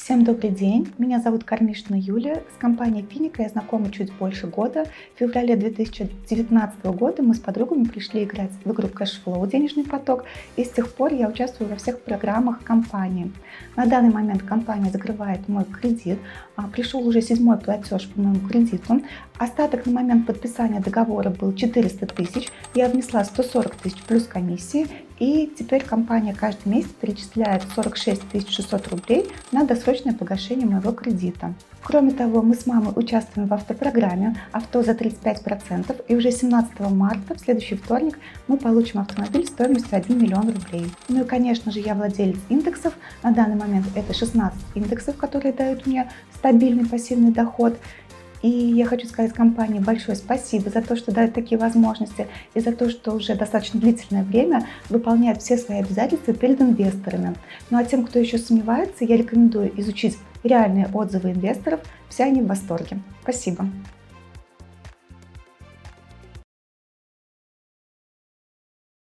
Всем добрый день, меня зовут Кармишина Юлия, с компанией Финика я знакома чуть больше года. В феврале 2019 года мы с подругами пришли играть в игру Cashflow «Денежный поток», и с тех пор я участвую во всех программах компании. На данный момент компания закрывает мой кредит, пришел уже 7-й платеж по моему кредиту. Остаток на момент подписания договора был 400 тысяч, я внесла 140 тысяч плюс комиссии, и теперь компания каждый месяц перечисляет 46 600 рублей на досрочное погашение моего кредита. Кроме того, мы с мамой участвуем в автопрограмме «Авто за 35%», и уже 17 марта, в следующий вторник, мы получим автомобиль стоимостью 1 миллион рублей. Ну и, конечно же, я владелец индексов. На данный момент это 16 индексов, которые дают мне стабильный пассивный доход. И я хочу сказать компании большое спасибо за то, что дает такие возможности, и за то, что уже достаточно длительное время выполняет все свои обязательства перед инвесторами. Ну а тем, кто еще сомневается, я рекомендую изучить реальные отзывы инвесторов, все они в восторге. Спасибо.